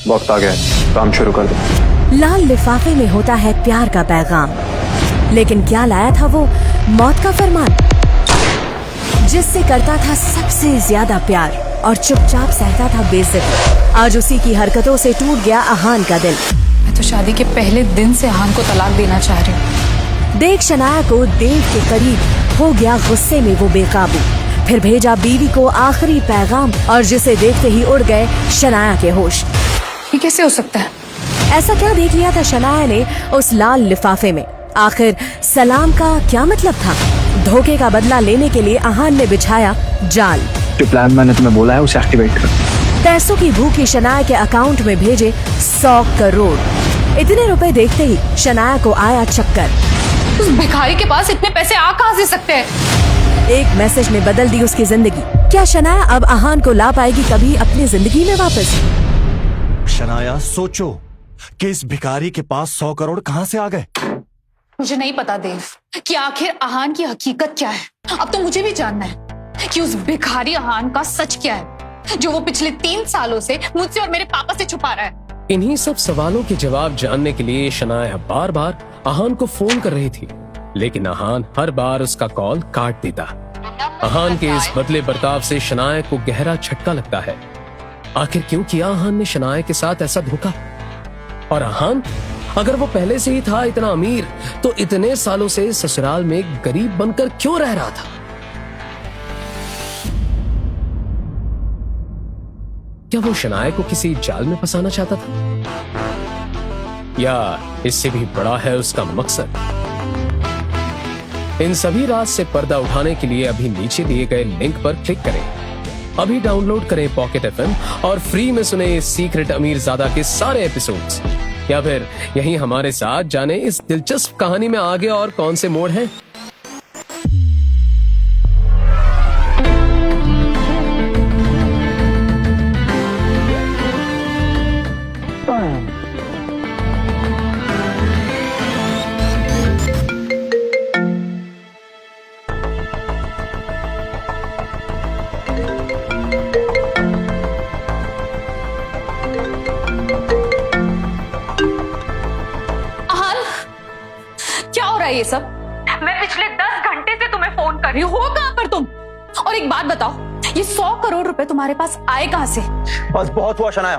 वक्त आ गया है, काम शुरू कर दो। लाल लिफाफे में होता है प्यार का पैगाम, लेकिन क्या लाया था वो? मौत का फरमान, जिससे करता था सबसे ज्यादा प्यार और चुपचाप सहता था बेइज्जती। आज उसी की हरकतों से टूट गया अहान का दिल। मैं तो शादी के पहले दिन से अहान को तलाक देना चाह रही हूँ। देख शनाया को देव के करीब हो गया गुस्से में वो बेकाबू। फिर भेजा बीवी को आखिरी पैगाम और जिसे देखते ही उड़ गए शनाया के होश। ये कैसे हो सकता है? ऐसा क्या देख लिया था शनाया ने उस लाल लिफाफे में? आखिर सलाम का क्या मतलब था? धोखे का बदला लेने के लिए अहान ने बिछाया जाल। जो प्लान मैंने तुम्हें बोला है उसे एक्टिवेट कर। पैसों की भूखी शनाया के अकाउंट में भेजे 100 करोड़। इतने रुपए देखते ही शनाया को आया चक्कर। उस भिखारी के पास इतने पैसे आ कहां से सकते हैं? एक मैसेज ने बदल दी उसकी जिंदगी। क्या शनाया अब अहान को ला पाएगी कभी अपनी जिंदगी में वापस? शनाया, सोचो कि इस भिखारी के पास 100 करोड़ कहां से आ गए। मुझे नहीं पता देव कि आखिर अहान की हकीकत क्या है। अब तो मुझे भी जानना है कि उस भिखारी अहान का सच क्या है, जो वो पिछले 3 सालों से मुझसे और मेरे पापा से छुपा रहा है। इन्हीं सब सवालों के जवाब जानने के लिए शनाया बार बार अहान को फोन कर रही थी, लेकिन अहान हर बार उसका कॉल काट देता। अहान के इस बदले बर्ताव से शनाया को गहरा झटका लगता है। आखिर क्यों किया अहान ने शनाया के साथ ऐसा धोखा? और अहान, अगर वो पहले से ही था इतना अमीर, तो इतने सालों से ससुराल में गरीब बनकर क्यों रह रहा था? क्या वो शनाया को किसी जाल में फंसाना चाहता था, या इससे भी बड़ा है उसका मकसद? इन सभी राज से पर्दा उठाने के लिए अभी नीचे दिए गए लिंक पर क्लिक करें। अभी डाउनलोड करें पॉकेट एफएम और फ्री में सुने सीक्रेट अमीरजादा के सारे एपिसोड्स। या फिर यहीं हमारे साथ जाने इस दिलचस्प कहानी में आगे और कौन से मोड़ हैं। ये सब मैं पिछले 10 घंटे से तुम्हें फोन कर रही हूँ। हो कहां पर तुम? और एक बात बताओ, ये 100 करोड़ रुपए तुम्हारे पास आए कहां से? बस बहुत हुआ शनाया,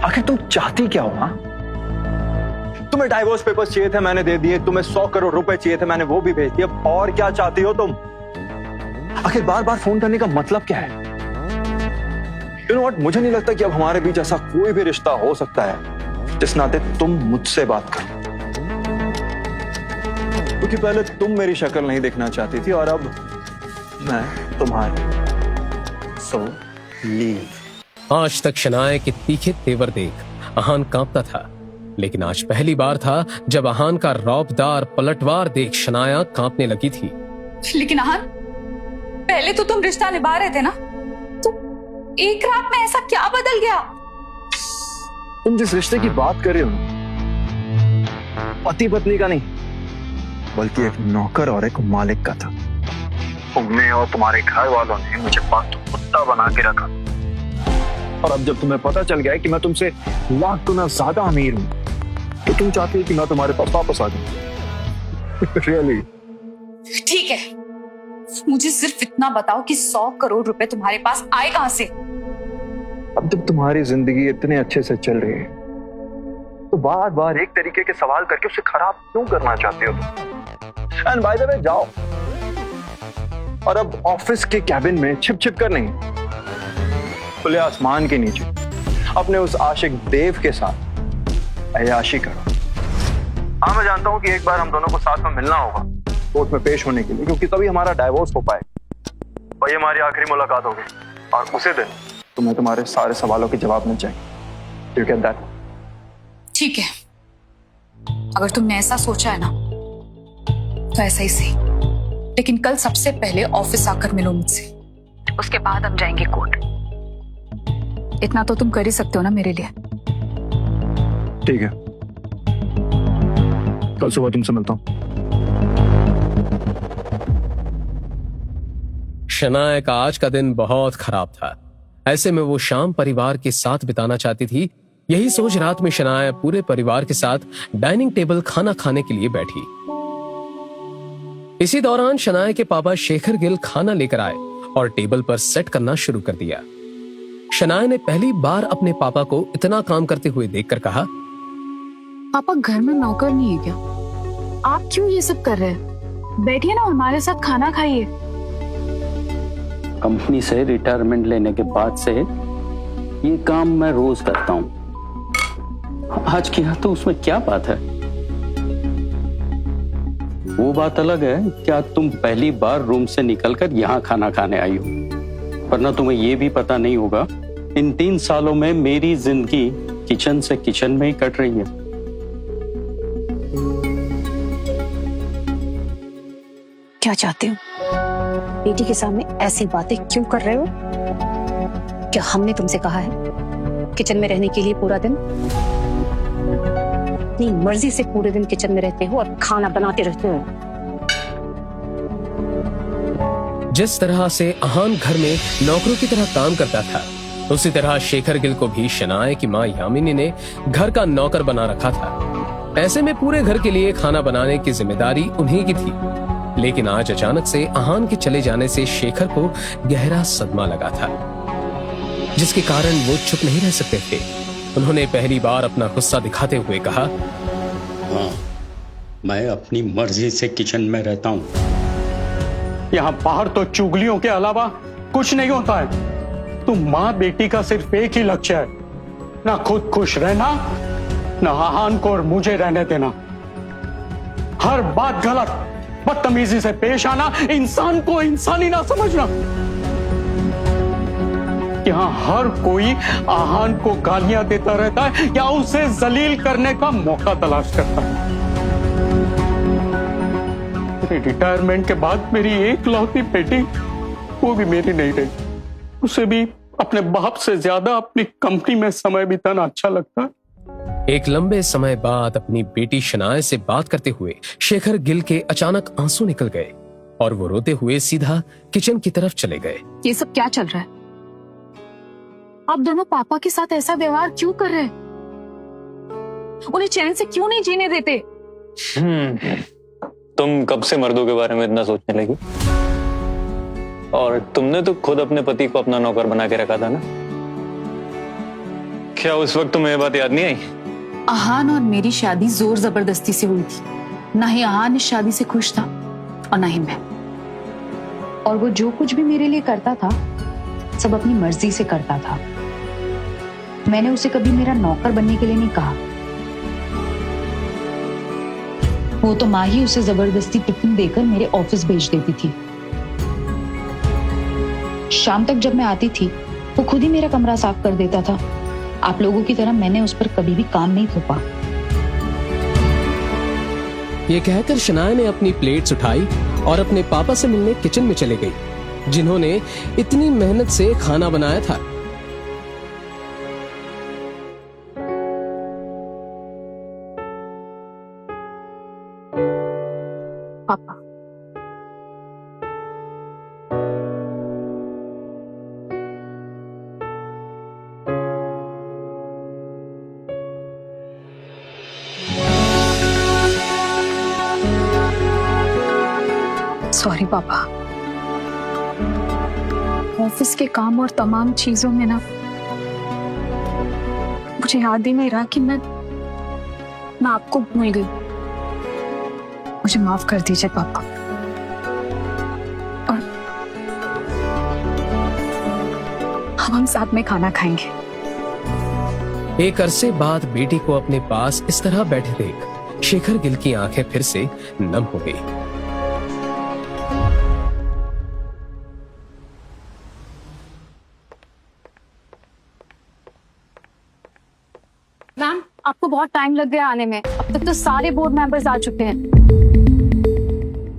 आखिर तुम चाहती क्या हो? तुम्हें डाइवोर्स पेपर्स चाहिए थे, मैंने दे दिए। तुम्हें 100 करोड़ रुपए चाहिए थे, मैंने वो भी भेज दिए। और क्या चाहती हो तुम? आखिर बार बार फोन करने का मतलब क्या है? You know what? मुझे नहीं लगता कि अब हमारे बीच ऐसा कोई भी रिश्ता हो सकता है जिस नाते तुम मुझसे बात करो, क्योंकि पहले तुम मेरी शक्ल नहीं देखना चाहती थी और अब मैं तुम्हारी। So leave. आज तक शनाया के तीखे तेवर देख अहान कांपता था, लेकिन आज पहली बार था जब अहान का रौबदार पलटवार देख शनाया कांपने लगी थी। लेकिन अहान, पहले तो तुम रिश्ता निभा रहे थे ना, तो एक रात में ऐसा क्या बदल गया? तुम जिस रिश्ते की बात कर रहे हो, पति पत्नी का नहीं, बल्कि एक नौकर और एक मालिक का था। तुमने और तुम्हारे घर वालों ने मुझे पालतू कुत्ता बना के रखा, और अब जब तुम्हें पता चल गया है कि मैं तुमसे लाख गुना ज्यादा अमीर हूं, तो तुम चाहती हो कि मैं तुम्हारे पास वापस आ जाऊं। रियली? ठीक है, मुझे सिर्फ इतना बताओ कि 100 करोड़ रुपए तुम्हारे पास आए कहां से? अब जब तुम्हारी जिंदगी इतने अच्छे से चल रही है, तो बार बार एक तरीके के सवाल करके उसे खराब क्यों करना चाहते हो तुम? एंड बाय द वे, जाओ और अब ऑफिस के कैबिन में छिप छिप कर नहीं, खुले आसमान के नीचे अपने उस आशिक देव के साथ अय्याशी करो। हाँ, मैं जानता हूं कि एक बार हम दोनों को साथ में मिलना होगा कोर्ट में पेश होने के लिए, क्योंकि तभी हमारा डाइवोर्स हो पाए और ये हमारी आखिरी मुलाकात होगी, और उसी दिन तुम्हें तुम्हारे सारे सवालों के जवाब मिल जाएंगे। You get that? ठीक है, अगर तुमने ऐसा सोचा है ना, तो ऐसा ही सही। लेकिन कल सबसे पहले ऑफिस आकर मिलो मुझसे, उसके बाद हम जाएंगे कोर्ट। इतना तो तुम कर ही सकते हो ना मेरे लिए? ठीक है, कल सुबह तुमसे मिलता हूं। शनाया का आज का दिन बहुत खराब था। ऐसे में वो शाम परिवार के साथ बिताना चाहती थी। यही सोच रात में शनाया पूरे परिवार के साथ डाइनिंग टेबल खाना खाने के लिए बैठी। इसी दौरान शनाया के पापा शेखर गिल खाना लेकर आए और टेबल पर सेट करना शुरू कर दिया। शनाया ने पहली बार अपने पापा को इतना काम करते हुए देखकर कहा, पापा घर में नौकर नहीं है क्या? आप क्यों ये सब कर रहे हैं? बैठिए ना, हमारे साथ खाना खाइए। कंपनी से रिटायरमेंट लेने के बाद से ये काम मैं रोज करता हूँ। आज किया तो उसमें क्या बात है? वो बात अलग है क्या तुम पहली बार रूम से निकलकर यहाँ खाना खाने आई हो, वरना तुम्हें ये भी पता नहीं होगा इन 3 सालों में मेरी जिंदगी किचन से किचन में ही कट रही है। क्या चाहते हो? बेटी के सामने ऐसी बातें क्यों कर रहे हो? क्या हमने तुमसे कहा है किचन में रहने के लिए पूरा दिन? अपनी मर्जी से पूरे दिन किचन में रहते हो और खाना बनाते रहते हो। जिस तरह से अहान घर में नौकरों की तरह काम करता था, उसी तरह शेखर गिल को भी शनाया की मां यामिनी ने घर का नौकर बना रखा था। ऐसे में पूरे घर के लिए खाना बनाने की जिम्मेदारी उन्हीं की थी। लेकिन आज अचानक से अहान के चले जाने से शेखर को गहरा सदमा लगा था, जिसके कारण वो चुप नहीं रह सकते थे। उन्होंने पहली बार अपना गुस्सा दिखाते हुए कहा, हाँ, मैं अपनी मर्जी से किचन में रहता हूँ। यहाँ बाहर तो चुगलियों के अलावा कुछ नहीं होता है। तुम माँ बेटी का सिर्फ एक ही लक्ष्य है, ना खुद खुश रहना, ना अहान को और मुझे रहने देना। हर बात गलत, बदतमीजी से पेश आना, इंसान को इंसानी ना समझना। यहाँ हर कोई अहान को गालियां देता रहता है या उसे जलील करने का मौका तलाश करता है। रिटायरमेंट के बाद मेरी एकलौती बेटी, वो भी मेरी नहीं रही। उसे भी अपने बाप से ज्यादा अपनी कंपनी में समय बिताना अच्छा लगता है। एक लंबे समय बाद अपनी बेटी शनाया से बात करते हुए शेखर गिल के अचानक आंसू निकल गए और वो रोते हुए सीधा किचन की तरफ चले गए। ये सब क्या चल रहा है? आप दोनों पापा के साथ ऐसा व्यवहार क्यों कर रहे हैं? उन्हें चैन से क्यों नहीं जीने देते? तुम कब से मर्दों के बारे में इतना सोचने लगी? और तुमने तो खुद अपने पति को अपना नौकर बना के रखा था ना? क्या उस वक्त तुम्हें ये बात याद नहीं आई? अहान और मेरी शादी जोर जबरदस्ती से हुई थी। ना ही अहान इस शादी से खुश था और ना ही मैं। और वो जो कुछ भी मेरे लिए करता था, सब अपनी मर्जी से करता था। मैंने उसे कभी मेरा नौकर बनने के लिए नहीं कहा। वो तो माँ ही उसे जबरदस्ती टिफिन देकर मेरे ऑफिस भेज देती थी। शाम तक जब मैं आती थी, वो खुद ही मेरा कमरा साफ कर देता था। आप लोगों की तरह मैंने उस पर कभी भी काम नहीं थोपा। ये कहकर शनाया ने अपनी प्लेट्स उठाई और अपने पापा से मिलने किचन में चले गई, जिन्होंने इतनी मेहनत से खाना बनाया था। पापा, सॉरी पापा। ऑफिस के काम और तमाम चीजों में ना मुझे याद ही नहीं रहा कि मैं आपको भूल गई। मुझे माफ कर दीजिए पापा। और अब हम साथ में खाना खाएंगे। एक अरसे बाद बेटी को अपने पास इस तरह बैठे देख शेखर गिल की आंखें फिर से नम हो गई। मैम, आपको बहुत टाइम लग गया आने में। अब तक तो सारे बोर्ड मेंबर्स आ चुके हैं।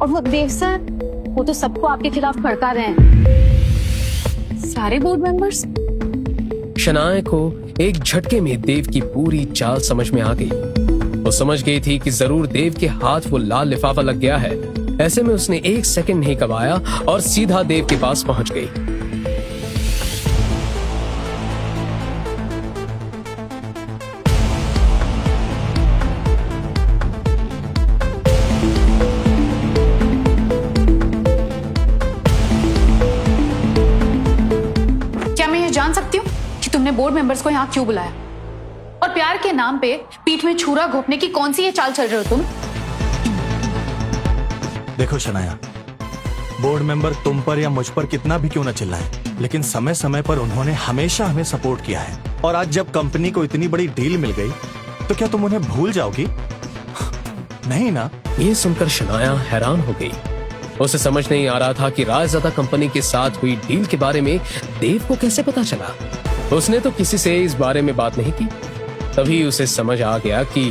और वो देव सर, वो तो सबको आपके खिलाफ भड़का रहे हैं। सारे बोर्ड मेंबर्स? शनाया को एक झटके में देव की पूरी चाल समझ में आ गई। वो समझ गई थी कि जरूर देव के हाथ वो लाल लिफाफा लग गया है। ऐसे में उसने 1 सेकंड नहीं गवाया और सीधा देव के पास पहुंच गई। मेंबर्स को यहाँ क्यों बुलाया? और प्यार के नाम पे पीठ में छुरा घोंपने की कौन सी ये चाल चल रहे हो तुम? देखो शनाया, बोर्ड मेंबर तुम पर या मुझ पर कितना भी क्यों न चिल्लाए, लेकिन समय समय पर उन्होंने हमेशा हमें सपोर्ट किया है। और आज जब कंपनी को इतनी बड़ी डील मिल गई तो क्या तुम उन्हें भूल जाओगी? नहीं ना? ये सुनकर शनाया हैरान हो गई। उसे समझ नहीं आ रहा था कि रायज़ादा कंपनी के साथ हुई डील के बारे में देव को कैसे पता चला। उसने तो किसी से इस बारे में बात नहीं की। तभी उसे समझ आ गया कि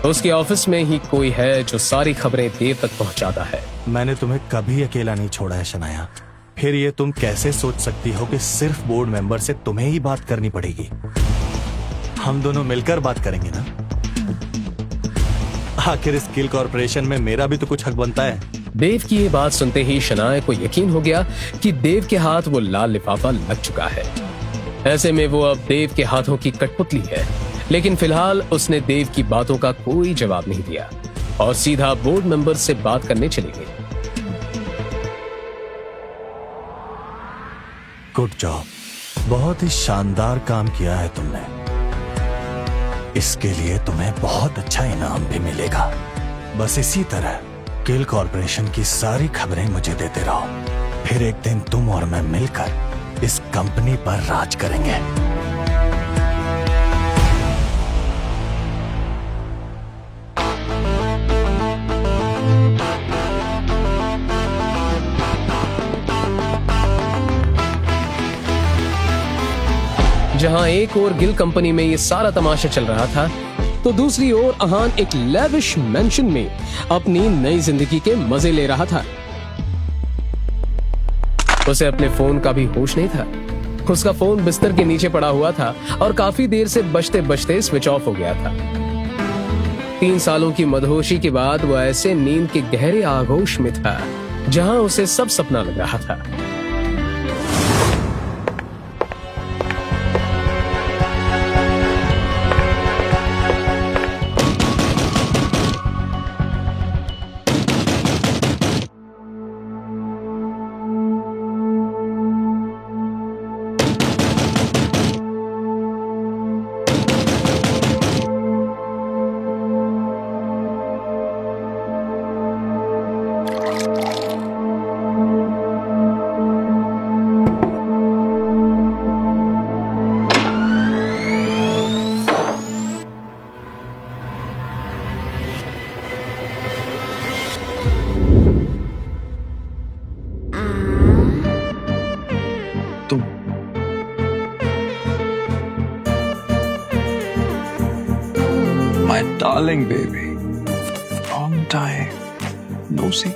उसके ऑफिस में ही कोई है जो सारी खबरें देव तक पहुंचाता है। मैंने तुम्हें कभी अकेला नहीं छोड़ा है शनाया। फिर ये तुम कैसे सोच सकती हो कि सिर्फ बोर्ड मेंबर से तुम्हें ही बात करनी पड़ेगी? हम दोनों मिलकर बात करेंगे ना। आखिर स्किल कॉर्पोरेशन में मेरा भी तो कुछ हक बनता है। देव की ये बात सुनते ही शनाया को यकीन हो गया कि देव के हाथ वो लाल लिफाफा लग चुका है। ऐसे में वो अब देव के हाथों की कठपुतली है। लेकिन फिलहाल उसने देव की बातों का कोई जवाब नहीं दिया और सीधा बोर्ड मेंबर से बात करने चली गई। गुड जॉब, बहुत ही शानदार काम किया है तुमने। इसके लिए तुम्हें बहुत अच्छा इनाम भी मिलेगा। बस इसी तरह किल कॉर्पोरेशन की सारी खबरें मुझे देते रहो। फिर एक दिन तुम और मैं मिलकर इस कंपनी पर राज करेंगे। जहां एक और गिल कंपनी में ये सारा तमाशा चल रहा था, तो दूसरी ओर अहान एक लेविश मेंशन में अपनी नई जिंदगी के मजे ले रहा था। उसे अपने फोन का भी होश नहीं था। उसका फोन बिस्तर के नीचे पड़ा हुआ था और काफी देर से बजते बजते स्विच ऑफ हो गया था। 3 सालों की मदहोशी के बाद वो ऐसे नींद के गहरे आगोश में था जहां उसे सब सपना लग रहा था। My darling baby. Long time. No see.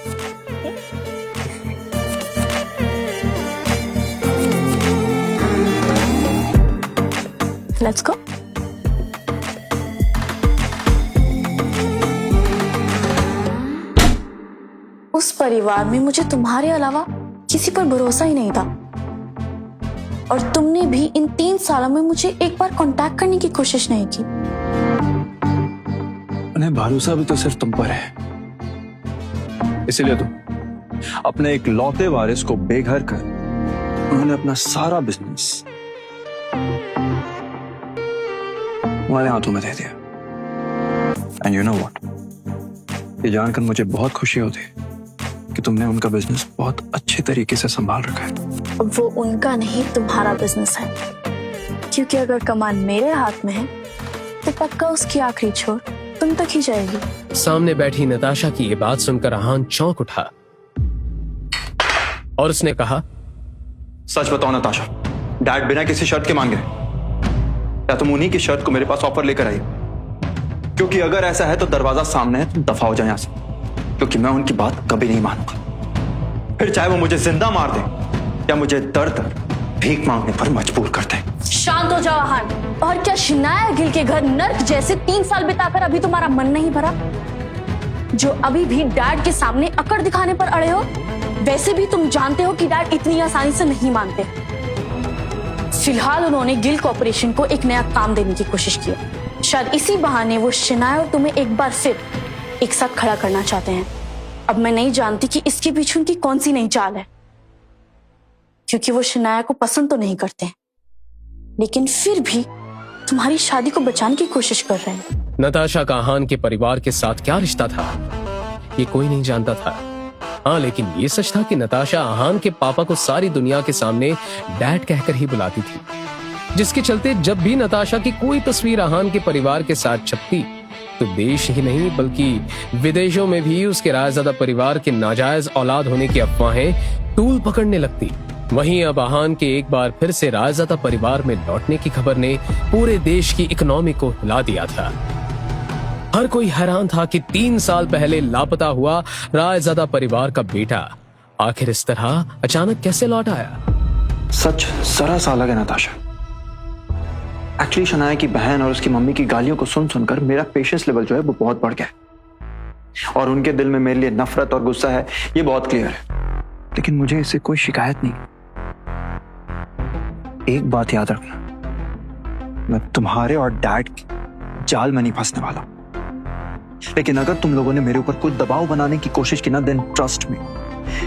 Let's go. उस परिवार में मुझे तुम्हारे अलावा किसी पर भरोसा ही नहीं था, और तुमने भी इन 3 सालों में मुझे एक बार कांटेक्ट करने की कोशिश नहीं की। उन्हें भरोसा भी तो सिर्फ तुम पर है, इसलिए तुम अपने एक लौते वारिस को बेघर कर उन्होंने अपना सारा बिजनेस तुम्हारे हाथों में दे दिया। एंड यू नो व्हाट, ये जानकर मुझे बहुत खुशी होती है कि तुमने उनका बिजनेस बहुत अच्छे तरीके से संभाल रखा है। अब वो उनका नहीं, तुम्हारा बिजनेस है, क्योंकि अगर कमान मेरे हाथ में है तो पक्का उसकी आखिरी छोर तुम तक ही जाएगी। सामने बैठी नताशा की ये बात सुनकर अहान चौंक उठा और उसने कहा, सच बताओ नताशा, डैड बिना किसी शर्त के मान गए या तुम उन्हीं की शर्त को मेरे पास ऑफर लेकर आई? क्योंकि अगर ऐसा है तो दरवाजा सामने है, तुम दफा हो जाए यहां से, क्योंकि मैं उनकी बात कभी नहीं मानूंगा। फिर चाहे वो मुझे जिंदा मार दे या मुझे दर दर भीख मांगने पर मजबूर कर दे। शांत हो जाओ अहान। और क्या शनाया गिल के घर नर्क जैसे 3 साल बिताकर अभी तुम्हारा मन नहीं भरा, जो अभी भी डैड के सामने अकड़ दिखाने पर अड़े हो? वैसे भी तुम जानते हो कि डैड इतनी आसानी से नहीं मानते। फिलहाल उन्होंने गिल कॉर्पोरेशन को एक नया काम देने की कोशिश की, शायद इसी बहाने वो शनाया और तुम्हें एक बार फिर एक साथ खड़ा करना चाहते हैं। अब मैं नहीं जानती कि इसके पीछे उनकी कौन सी नई चाल है, क्योंकि वो शनाया को पसंद तो नहीं करते, लेकिन फिर भी तुम्हारी शादी को बचाने की कोशिश कर रहे हैं। नताशा का आहान के परिवार के साथ क्या रिश्ता था ये कोई नहीं जानता था। हाँ, लेकिन ये सच था कि नताशा आहान के पापा को सारी दुनिया के सामने डैड कहकर ही बुलाती थी, जिसके चलते जब भी नताशा की कोई तस्वीर आहान के परिवार के साथ छपती तो देश ही नहीं बल्कि विदेशों में भी उसके रायज़ादा परिवार के नाजायज औलाद होने की अफवाहें तूल पकड़ने लगती। वहीं अब आहान के एक बार फिर से रायज़ादा परिवार में लौटने की खबर ने पूरे देश की इकोनॉमी को हिला दिया था। हर कोई हैरान था कि 3 साल पहले लापता हुआ रायज़ादा परिवार का बेटा आखिर इस तरह अचानक कैसे लौट आया। सच जरा सा अलग है नताशा। एक्चुअली शनाया की बहन और उसकी मम्मी की गालियों को सुन सुनकर मेरा पेशेंस लेवल जो है वो बहुत बढ़ गया है और उनके दिल में मेरे लिए नफरत और गुस्सा है, ये बहुत क्लियर है। लेकिन मुझे इससे कोई शिकायत नहीं। एक बात याद रखना, मैं तुम्हारे और डैड के जाल में नहीं फंसने वाला। लेकिन अगर तुम लोगों ने मेरे ऊपर कोई दबाव बनाने की कोशिश की ना, देन ट्रस्ट मी,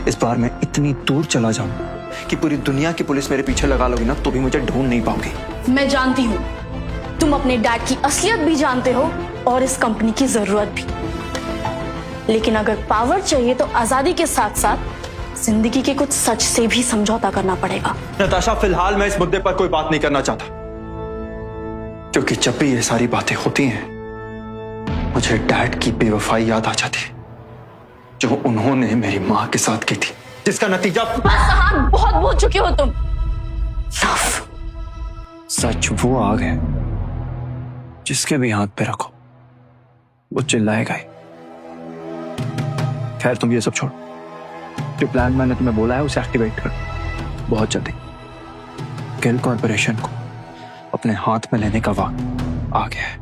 इस बार मैं इतनी दूर चला जाऊंगा कि पूरी दुनिया की पुलिस मेरे पीछे लगा लोगी ना तो भी मुझे ढूंढ नहीं पाओगी। मैं जानती हूँ तुम अपने डैड की असलियत भी जानते हो और इस कंपनी की जरूरत भी। लेकिन अगर पावर चाहिए तो आजादी के साथ साथ जिंदगी के कुछ सच से भी समझौता करना पड़ेगा। नताशा, फिलहाल मैं इस मुद्दे पर कोई बात नहीं करना चाहता, क्योंकि जब भी ये सारी बातें होती हैं मुझे डैड की बेवफाई याद आ जाती है जो उन्होंने मेरी मां के साथ की थी, जिसका नतीजा बस आहान, बहुत बोल चुके हो तुम। सच वो आग है जिसके भी हाथ पे रखो वो चिल्लाएगा ही। खैर तुम ये सब छोड़ो, जो प्लान मैंने तुम्हें बोला है उसे एक्टिवेट कर बहुत जल्दी। गिल कॉर्पोरेशन को अपने हाथ में लेने का वक्त आ गया है।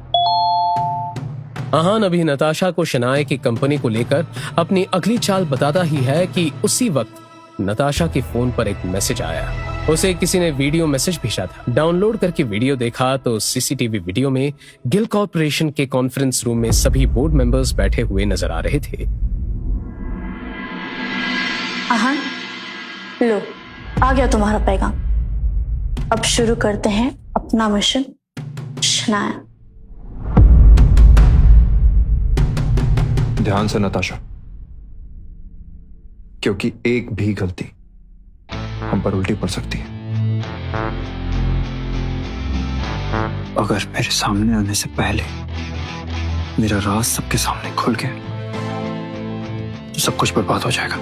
आहान अभी नताशा को शनाया की कंपनी को लेकर अपनी अगली चाल बताता ही है कि उसी वक्त नताशा के फोन पर एक मैसेज आया। उसे किसी ने वीडियो मैसेज भेजा था। डाउनलोड करके वीडियो देखा तो सीसीटीवी वीडियो में गिल कॉर्पोरेशन के कॉन्फ्रेंस रूम में सभी बोर्ड मेंबर्स बैठे हुए नजर आ रहे थे। आहान, लो आ गया तुम्हारा पैगाम। अब शुरू करते हैं अपना मिशन शनाया। ध्यान से नताशा, क्योंकि एक भी गलती हम पर उल्टी पड़ सकती है। अगर मेरे सामने आने से पहले मेरा राज सबके सामने खुल गया तो सब कुछ बर्बाद हो जाएगा।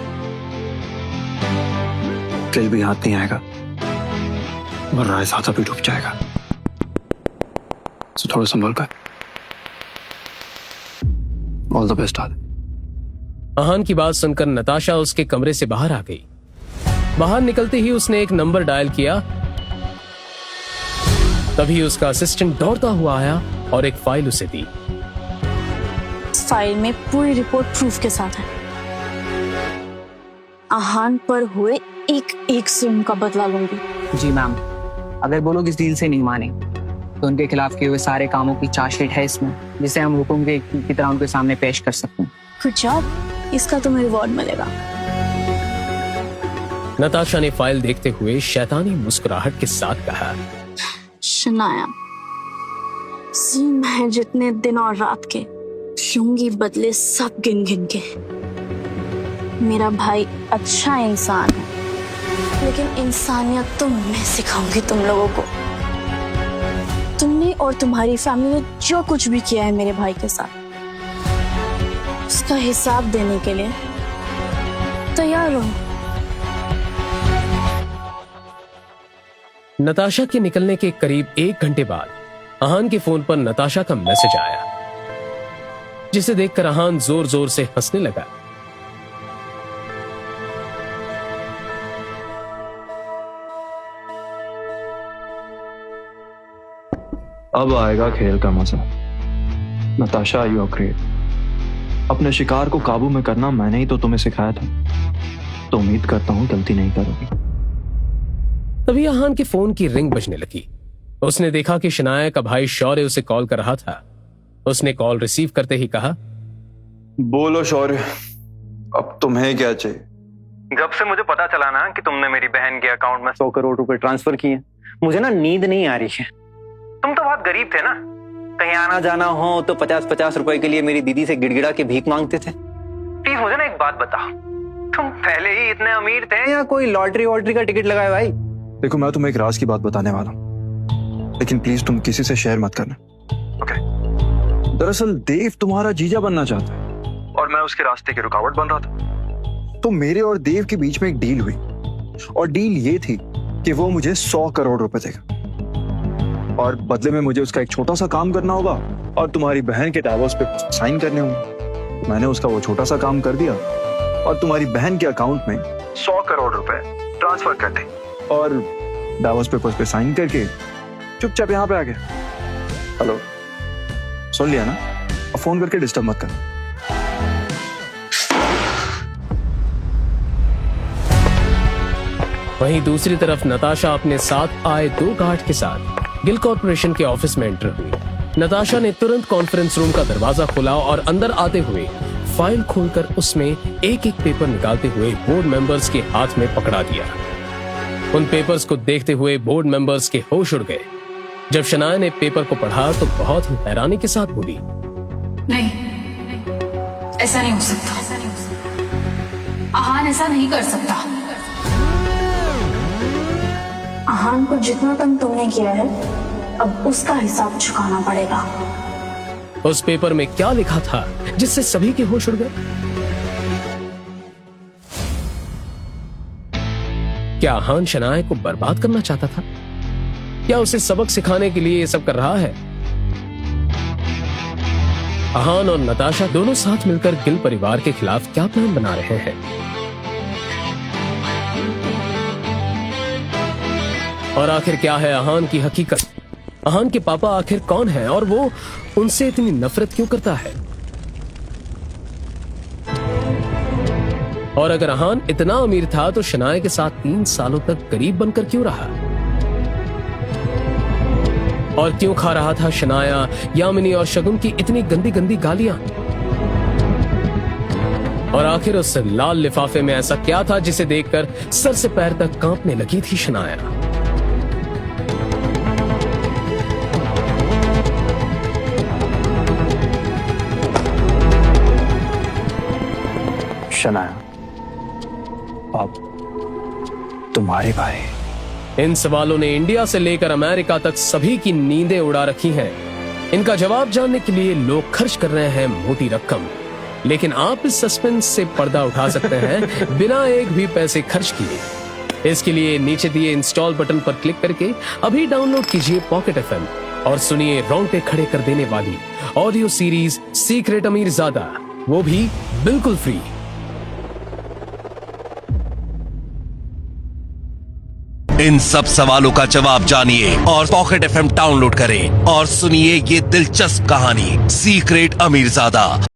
दिल भी हाथ नहीं आएगा और रायज़ादा भी डूब जाएगा। तो थोड़ा संभल कर। ऑल द बेस्ट आदि। आहान की बात सुनकर नताशा उसके कमरे से बाहर आ गई। बाहर निकलते ही उसने एक नंबर डायल किया। तभी उसका असिस्टेंट दौड़ता हुआ आया और एक फाइल उसे दी। इस फाइल में पूरी रिपोर्ट प्रूफ के साथ है। आहान पर हुए एक से उनका बदला लूंगी। जी मैम, अगर वो लोग इस डील से नहीं माने तो उनके खिलाफ किए हुए सारे कामों की चार्जशीट है इसमें, जिसे हम हुक्म के की तरह उनके सामने पेश कर सकते हैं। गुड जॉब, इसका तुम्हें रिवॉर्ड मिलेगा। नताशा ने फाइल देखते हुए शैतानी मुस्कुराहट के साथ कहा, शनाया, सीन है जितने दिन और रात के लूंगी बदले सब गिन गिन के। मेरा भाई अच्छा इंसान है, लेकिन इंसानियत तो मैं सिखाऊंगी तुम लोगों को। तुमने और तुम्हारी फैमिली ने जो कुछ भी किया है मेरे भाई के साथ, उसका हिसाब देने के लिए तैयार रहो। नताशा के निकलने के करीब 1 घंटे बाद आहान के फोन पर नताशा का मैसेज आया, जिसे देखकर आहान जोर जोर से हंसने लगा। अब आएगा खेल का मजा। Natasha, you are great. अपने शिकार को काबू में करना मैंने ही तो तुम्हें सिखाया था, तो उम्मीद करता हूं गलती नहीं करोगी। तभी आहान के फोन की रिंग बजने लगी। उसने देखा कि शनाया का भाई शौर्य उसे कॉल कर रहा था। उसने कॉल रिसीव करते ही कहा, बोलो शौर्य, अब तुम्हें क्या चाहिए? जब से मुझे पता चला ना कि तुमने मेरी बहन के अकाउंट में 100 करोड़ रुपए ट्रांसफर किए, मुझे ना नींद नहीं आ रही है। तुम तो बहुत गरीब थे ना, कहीं आना जाना हो तो 50-50 रुपए के लिए मेरी दीदी से गिड़गिड़ा के भीख मांगते थे। प्लीज मुझे ना एक बात बताओ, तुम पहले ही इतने अमीर थे या कोई लॉटरी वॉटरी का टिकट लगाए भाई? देखो मैं तुम्हें एक राज की बात बताने वाला हूं, लेकिन प्लीज तुम किसी से शेयर मत करना, ओके? दरअसल देव तुम्हारा जीजा बनना चाहता है और मैं उसके रास्ते की रुकावट बन रहा था। तो मेरे और देव के बीच में एक डील हुई और डील ये थी कि वो मुझे 100 करोड़ रुपए देगा और बदले में मुझे उसका एक छोटा सा काम करना होगा और तुम्हारी बहन के डाइवोर्स पे साइन करने होंगे। मैंने उसका वो छोटा सा काम कर दिया और तुम्हारी बहन के अकाउंट में 100 करोड़ रुपए ट्रांसफर कर दी और डाइवोर्स पेपर्स पे साइन करके चुपचाप यहाँ पे आ गया। हेलो, सुन लिया ना? अब फोन करके डिस्टर्ब मत कर। वहीं दूसरी तरफ नताशा अपने साथ आए 2 गार्ड के साथ गिल कॉर्पोरेशन के ऑफिस में एंटर हुई। नताशा ने तुरंत कॉन्फ्रेंस रूम का दरवाजा खोला और अंदर आते हुए फाइल खोलकर उसमें एक एक पेपर निकालते हुए बोर्ड मेंबर्स के हाथ में पकड़ा दिया। उन पेपर्स को देखते हुए बोर्ड मेंबर्स के होश उड़ गए। जब शनाया ने पेपर को पढ़ा तो बहुत ही हैरानी के साथ बोली, नहीं, ऐसा नहीं हो सकता। आहान ऐसा नहीं कर सकता। आहान को जितना तंग तुमने किया है, अब उसका हिसाब चुकाना पड़ेगा। उस पेपर में क्या लिखा था जिससे सभी के होश उड़ गए? क्या आहान शनाया को बर्बाद करना चाहता था? क्या उसे सबक सिखाने के लिए ये सब कर रहा है? आहान और नताशा दोनों साथ मिलकर गिल परिवार के खिलाफ क्या प्लान बना रहे हैं? और आखिर क्या है आहान की हकीकत? आहान के पापा आखिर कौन है और वो उनसे इतनी नफरत क्यों करता है? और अगर आहान इतना अमीर था तो शनाया के साथ 3 सालों तक गरीब बनकर क्यों रहा? और क्यों खा रहा था शनाया, यामिनी और शगुन की इतनी गंदी गंदी गालियां? और आखिर उस लाल लिफाफे में ऐसा क्या था जिसे देखकर सर से पैर तक कांपने लगी थी शनाया? शनाया, अब तुम्हारे भाई। इन सवालों ने इंडिया से लेकर अमेरिका तक सभी की नींदें उड़ा रखी हैं। इनका जवाब जानने के लिए लोग खर्च कर रहे हैं मोटी रकम, लेकिन आप इस सस्पेंस से पर्दा उठा सकते हैं बिना एक भी पैसे खर्च किए। इसके लिए नीचे दिए इंस्टॉल बटन पर क्लिक करके अभी डाउनलोड कीजिए पॉकेट FM और सुनिए रोंगटे खड़े कर देने वाली ऑडियो सीरीज सीक्रेट अमीरजादा, वो भी बिल्कुल फ्री। इन सब सवालों का जवाब जानिए और पॉकेट FM डाउनलोड करें और सुनिए ये दिलचस्प कहानी सीक्रेट अमीरजादा।